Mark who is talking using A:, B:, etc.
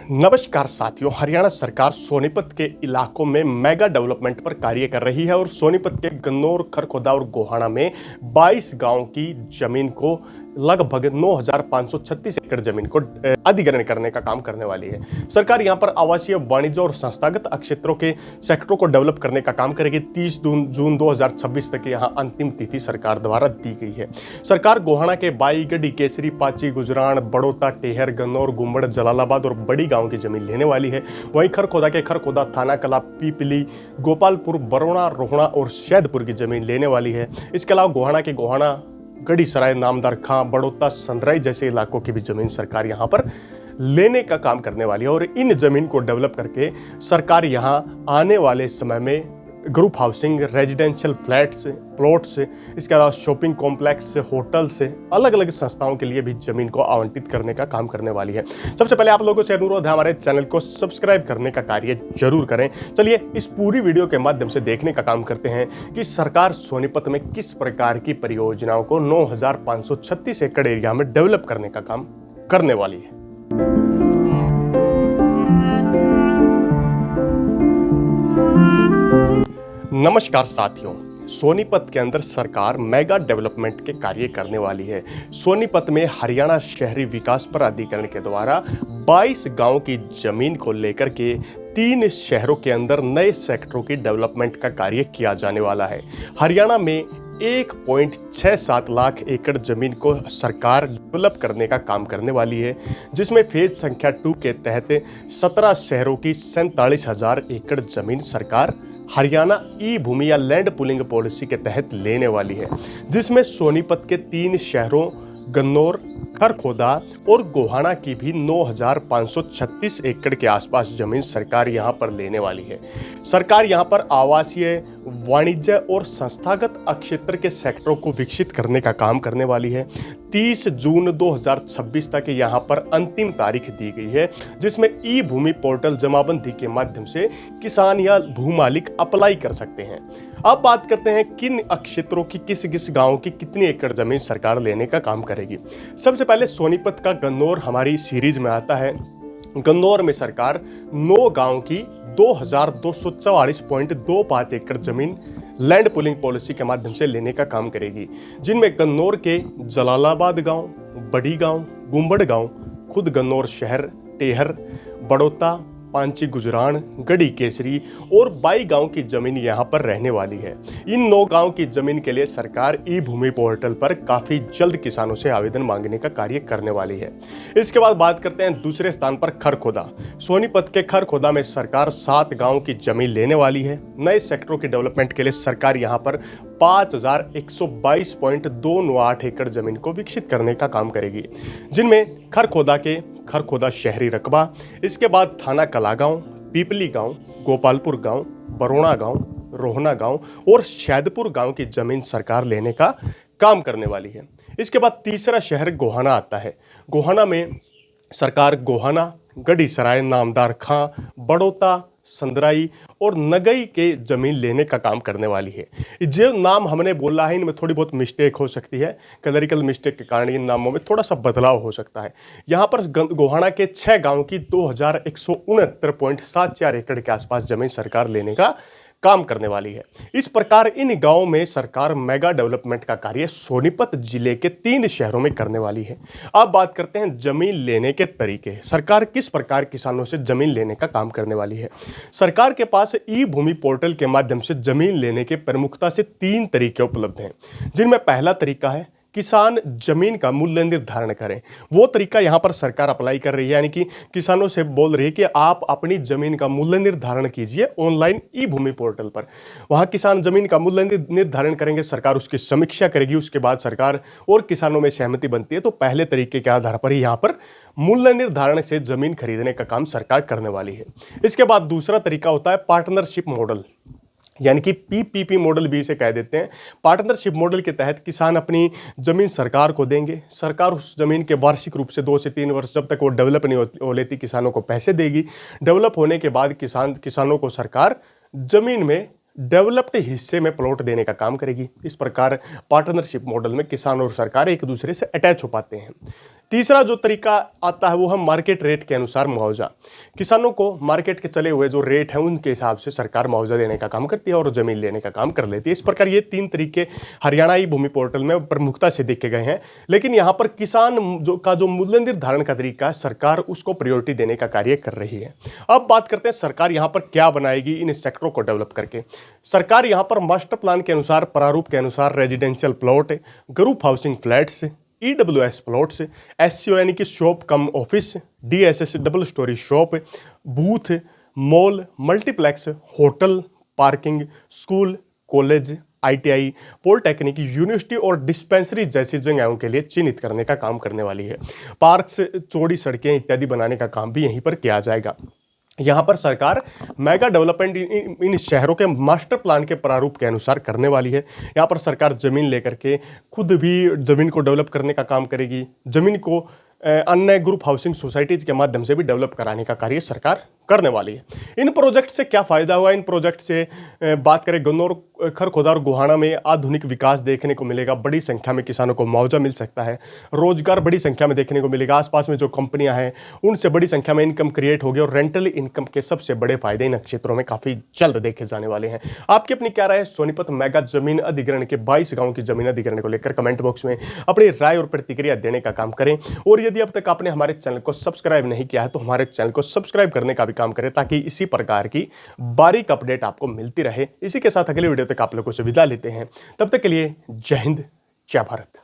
A: नमस्कार साथियों, हरियाणा सरकार सोनीपत के इलाकों में मेगा डेवलपमेंट पर कार्य कर रही है और सोनीपत के गन्नौर, खरखोदा और गोहाना में 22 गांव की जमीन को लगभग 9,536 एकड़ जमीन को अधिग्रहण करने का काम करने वाली है। सरकार यहां पर आवासीय, वाणिज्य और संस्थागत क्षेत्रों के सेक्टरों को डेवलप करने का काम करेगी। 30 जून 2026 तक यहां अंतिम तिथि सरकार द्वारा दी गई है। सरकार गोहाना के बाई, गढ़ी, केसरी, पाची, गुजराण, बड़ौता, टेहर, गन्नौर, गुम्बड़, जलालाबाद और बड़ी गांव की जमीन लेने वाली है। वहीं खरखोदा के खरखोदा, थाना कला, पीपली, गोपालपुर, बरोणा, रोहना और शैदपुर की जमीन लेने वाली है। इसके अलावा गोहाना के गोहाना, गढ़ी सराय, नामदार खां, बड़ौता, संदराई जैसे इलाकों की भी जमीन सरकार यहां पर लेने का काम करने वाली है और इन जमीन को डेवलप करके सरकार यहां आने वाले समय में group housing, residential flats, plots, इसके अलावा शॉपिंग कॉम्प्लेक्स, होटल्स, अलग अलग संस्थाओं के लिए भी जमीन को आवंटित करने का काम करने वाली है। सबसे पहले आप लोगों से अनुरोध है, हमारे चैनल को सब्सक्राइब करने का कार्य जरूर करें। चलिए इस पूरी वीडियो के माध्यम से देखने का काम करते हैं कि सरकार सोनीपत में किस प्रकार की परियोजनाओं को 9,536 एकड़ एरिया में डेवलप करने का काम करने वाली है। नमस्कार साथियों, सोनीपत के अंदर सरकार मेगा डेवलपमेंट के कार्य करने वाली है। सोनीपत में हरियाणा शहरी विकास प्राधिकरण के द्वारा 22 गांव की जमीन को लेकर के 3 शहरों के अंदर नए सेक्टरों की डेवलपमेंट का कार्य किया जाने वाला है। हरियाणा में 1.67 लाख एकड़ जमीन को सरकार डेवलप करने का काम करने वाली है, जिसमें फेज संख्या 2 के तहत 17 शहरों की 47,000 एकड़ जमीन सरकार हरियाणा ई भूमि या लैंड पुलिंग पॉलिसी के तहत लेने वाली है, जिसमें सोनीपत के 3 शहरों गन्नौर, खरखोदा और गोहाना की भी 9,536 एकड़ के आसपास जमीन सरकार यहां पर लेने वाली है। सरकार यहां पर आवासीय, वाणिज्य और संस्थागत क्षेत्र के सेक्टरों को विकसित करने का काम करने वाली है। 30 जून 2026 तक यहां पर अंतिम तारीख दी गई है, जिसमें ई भूमि पोर्टल जमाबंदी के माध्यम से किसान या भूमालिक अप्लाई कर सकते हैं। अब बात करते हैं किन क्षेत्रों की, किस किस गांव की कितनी एकड़ जमीन सरकार लेने का काम करेगी। सबसे पहले सोनीपत का गन्नौर हमारी सीरीज में आता है। गन्नौर में सरकार 9 गांव की 2,244.25 एकड़ जमीन लैंड पुलिंग पॉलिसी के माध्यम से लेने का काम करेगी, जिनमें गन्नौर के जलालाबाद गांव, बड़ी गांव, गुम्बड़ गांव, खुद गन्नौर शहर, टेहर, बड़ौता, पांची, गुजराण, गढ़ी, केसरी और बाई गांव की जमीन यहां पर रहने वाली है। इन 9 गांव की जमीन के लिए सरकार ई भूमि पोर्टल पर काफी जल्द किसानों से आवेदन मांगने का कार्य करने वाली है। इसके बाद बात करते हैं दूसरे स्थान पर खरखोदा। सोनीपत के खरखोदा में सरकार 7 गांव की जमीन लेने वाली है। नए सेक्टरों की डेवलपमेंट के लिए सरकार यहां पर 5,122.298 एकड़ जमीन को विकसित करने का काम करेगी, जिनमें खरखोदा के खरखोदा शहरी रकबा, इसके बाद थाना कला गांव, पीपली गांव, गोपालपुर गांव, बरोणा गांव, रोहना गांव और शैदपुर गांव की जमीन सरकार लेने का काम करने वाली है। इसके बाद तीसरा शहर गोहाना आता है। गोहाना में सरकार गोहाना, गढ़ी सराय, नामदार खां, बड़ौता, संदराई और नगई के जमीन लेने का काम करने वाली है। जो नाम हमने बोला है इनमें थोड़ी बहुत मिस्टेक हो सकती है, क्लरिकल मिस्टेक के कारण इन नामों में थोड़ा सा बदलाव हो सकता है। यहाँ पर गोहाना के 6 गांव की 2,169.74 एकड़ के आसपास जमीन सरकार लेने का काम करने वाली है। इस प्रकार इन गांवों में सरकार मेगा डेवलपमेंट का कार्य सोनीपत जिले के 3 शहरों में करने वाली है। अब बात करते हैं जमीन लेने के तरीके। सरकार किस प्रकार किसानों से जमीन लेने का काम करने वाली है। सरकार के पास ई भूमि पोर्टल के माध्यम से जमीन लेने के प्रमुखता से 3 तरीके उपलब्ध हैं, जिनमें पहला तरीका है किसान जमीन का मूल्य निर्धारण करें। वो तरीका यहां पर सरकार अप्लाई कर रही है, यानी कि किसानों से बोल रही है कि आप अपनी जमीन का मूल्य निर्धारण कीजिए ऑनलाइन ई भूमि पोर्टल पर। वहां किसान जमीन का मूल्य निर्धारण करेंगे, सरकार उसकी समीक्षा करेगी, उसके बाद सरकार और किसानों में सहमति बनती है तो पहले तरीके के आधार पर ही यहां पर मूल्य निर्धारण से जमीन खरीदने का काम सरकार करने वाली है। इसके बाद दूसरा तरीका होता है पार्टनरशिप मॉडल, यानी कि पीपीपी मॉडल भी इसे कह देते हैं। पार्टनरशिप मॉडल के तहत किसान अपनी जमीन सरकार को देंगे, सरकार उस जमीन के वार्षिक रूप से 2 से 3 वर्ष जब तक वो डेवलप नहीं हो लेती किसानों को पैसे देगी। डेवलप होने के बाद किसानों को सरकार जमीन में डेवलप्ड हिस्से में प्लॉट देने का काम करेगी। इस प्रकार पार्टनरशिप मॉडल में किसान और सरकार एक दूसरे से अटैच हो पाते हैं। तीसरा जो तरीका आता है वो है मार्केट रेट के अनुसार मुआवजा। किसानों को मार्केट के चले हुए जो रेट हैं उनके हिसाब से सरकार मुआवजा देने का काम करती है और जमीन लेने का काम कर लेती है। इस प्रकार ये 3 तरीके हरियाणा ई भूमि पोर्टल में प्रमुखता से देखे गए हैं। लेकिन यहाँ पर किसान जो मूल्य निर्धारण का तरीका है, सरकार उसको प्रायोरिटी देने का कार्य कर रही है। अब बात करते हैं सरकार यहाँ पर क्या बनाएगी इन सेक्टरों को डेवलप करके। सरकार यहाँ पर मास्टर प्लान के अनुसार, प्रारूप के अनुसार residential plot, group housing flats, EWS plots, SCO यानी कि shop cum office, DSS double storey shop, booth, mall, multiplex, hotel, parking, school, college, ITI, polytechnic, university और डिस्पेंसरी जैसी जगहों के लिए चिन्हित करने का काम करने वाली है। पार्क्स, चौड़ी सड़कें इत्यादि बनाने का काम भी यहीं पर किया जाएगा। यहाँ पर सरकार मेगा डेवलपमेंट इन शहरों के मास्टर प्लान के प्रारूप के अनुसार करने वाली है। यहाँ पर सरकार जमीन लेकर के खुद भी जमीन को डेवलप करने का काम करेगी। जमीन को अन्य ग्रुप हाउसिंग सोसाइटीज के माध्यम से भी डेवलप कराने का कार्य सरकार करने वाली है। इन प्रोजेक्ट से क्या फायदा हुआ? इन प्रोजेक्ट से बात करें, गन्नौर, खरखोदा और गोहाना में आधुनिक विकास देखने को मिलेगा। बड़ी संख्या में किसानों को मुआवजा मिल सकता है, रोजगार बड़ी संख्या में देखने को मिलेगा। आसपास में जो कंपनियां हैं उनसे बड़ी संख्या में इनकम क्रिएट होगी और रेंटल इनकम के सबसे बड़े फायदे इन क्षेत्रों में काफी जल्द देखे जाने वाले हैं। आपकी अपनी क्या राय है सोनीपत मेगा जमीन अधिग्रहण के 22 गाँव की जमीन अधिग्रहण को लेकर? कमेंट बॉक्स में अपनी राय और प्रतिक्रिया देने का काम करें। और यदि अब तक आपने हमारे चैनल को सब्सक्राइब नहीं किया है तो हमारे चैनल को सब्सक्राइब करने का भी काम करें, ताकि इसी प्रकार की बारीक अपडेट आपको मिलती रहे। इसी के साथ अगले वीडियो तक आप लोगों से विदा लेते हैं। तब तक के लिए जय हिंद, जय भारत।